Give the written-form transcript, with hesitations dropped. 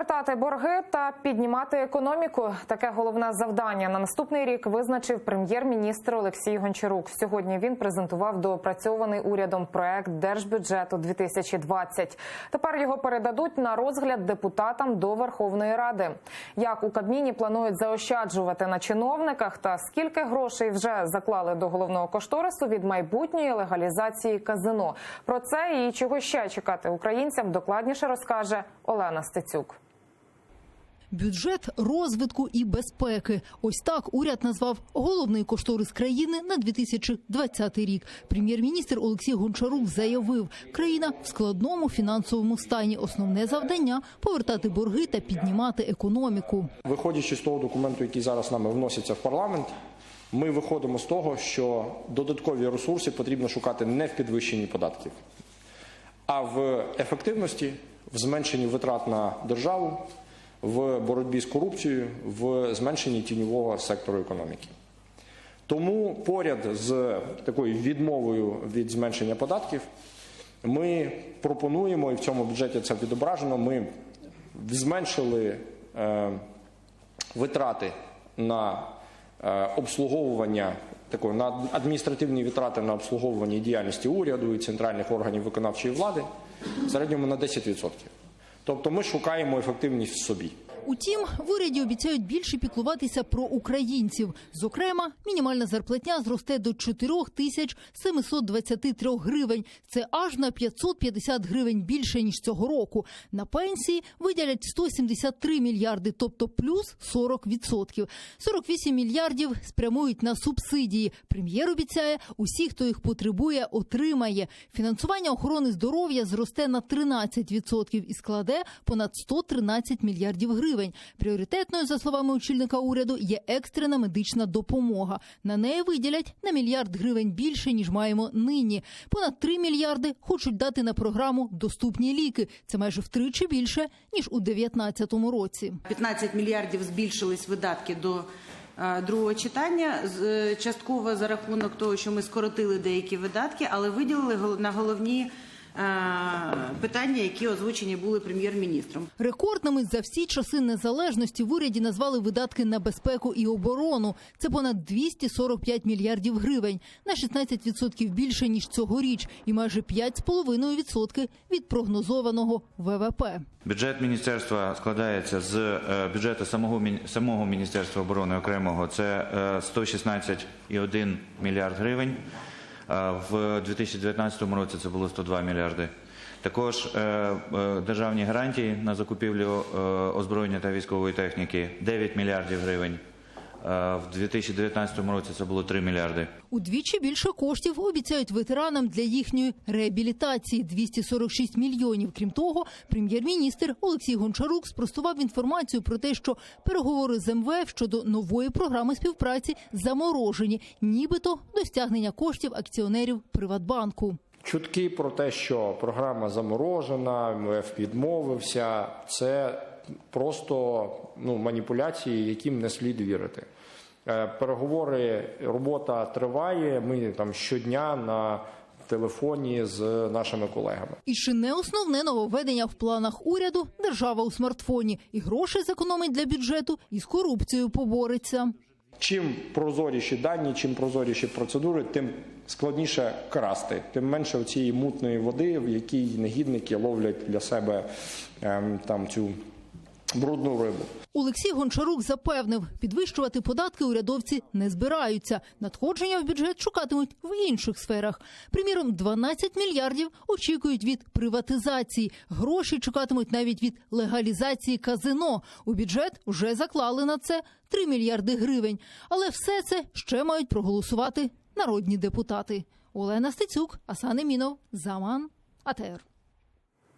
Повертати борги та піднімати економіку – таке головне завдання на наступний рік визначив прем'єр-міністр Олексій Гончарук. Сьогодні він презентував доопрацьований урядом проект Держбюджету 2020. Тепер його передадуть на розгляд депутатам до Верховної Ради. Як у Кабміні планують заощаджувати на чиновниках та скільки грошей вже заклали до головного кошторису від майбутньої легалізації казино. Про це і чого ще чекати українцям докладніше розкаже Олена Стецюк. Бюджет розвитку і безпеки. Ось так уряд назвав головний кошторис країни на 2020 рік. Прем'єр-міністр Олексій Гончарук заявив, країна в складному фінансовому стані. Основне завдання – повертати борги та піднімати економіку. Виходячи з того документу, який зараз нами вноситься в парламент, ми виходимо з того, що додаткові ресурси потрібно шукати не в підвищенні податків, а в ефективності, в зменшенні витрат на державу, в боротьбі з корупцією, в зменшенні тіньового сектору економіки. Тому поряд з такою відмовою від зменшення податків ми пропонуємо, і в цьому бюджеті це відображено, ми зменшили витрати на обслуговування, на адміністративні витрати на обслуговування діяльності уряду і центральних органів виконавчої влади в середньому на 10%. Тобто ми шукаємо ефективність в собі. Утім, в уряді обіцяють більше піклуватися про українців. Зокрема, мінімальна зарплатня зросте до 4723 гривень. Це аж на 550 гривень більше, ніж цього року. На пенсії виділять 173 мільярди, тобто плюс 40%. 48 мільярдів спрямують на субсидії. Прем'єр обіцяє, усі, хто їх потребує, отримає. Фінансування охорони здоров'я зросте на 13% і складе понад 113 мільярдів гривень. Пріоритетною, за словами очільника уряду, є екстрена медична допомога. На неї виділять на мільярд гривень більше, ніж маємо нині. Понад 3 мільярди хочуть дати на програму «Доступні ліки». Це майже втричі більше, ніж у 2019 році. 15 мільярдів збільшились видатки до другого читання, частково за рахунок того, що ми скоротили деякі видатки, але виділили на головні питання, які озвучені були прем'єр-міністром. Рекордними за всі часи незалежності в уряді назвали видатки на безпеку і оборону. Це понад 245 мільярдів гривень, на 16% більше, ніж цьогоріч, і майже 5,5% від прогнозованого ВВП. Бюджет міністерства складається з бюджету самого Міністерства оборони окремого. Це 116,1 мільярд гривень. В 2019 році це було 102 мільярди. Також державні гарантії на закупівлю озброєння та військової техніки – 9 мільярдів гривень. В 2019 році це було 3 мільярди. Удвічі більше коштів обіцяють ветеранам для їхньої реабілітації – 246 мільйонів. Крім того, прем'єр-міністр Олексій Гончарук спростував інформацію про те, що переговори з МВФ щодо нової програми співпраці заморожені, нібито до стягнення коштів акціонерів Приватбанку. Чутки про те, що програма заморожена, МВФ відмовився – це просто маніпуляції, яким не слід вірити. Переговори, робота триває, ми там щодня на телефоні з нашими колегами. І ще не основне нововведення в планах уряду – держава у смартфоні. І грошей зекономить для бюджету, і з корупцією побореться. Чим прозоріші дані, чим прозоріші процедури, тим складніше красти, тим менше цієї мутної води, в якій негідники ловлять для себе цю брудну рибу. Олексій Гончарук запевнив, підвищувати податки урядовці не збираються. Надходження в бюджет шукатимуть в інших сферах. Приміром, 12 мільярдів очікують від приватизації. Гроші чекатимуть навіть від легалізації казино. У бюджет вже заклали на це 3 мільярди гривень. Але все це ще мають проголосувати народні депутати. Олена Стецюк, Асан Емінов, Zaman, АТR.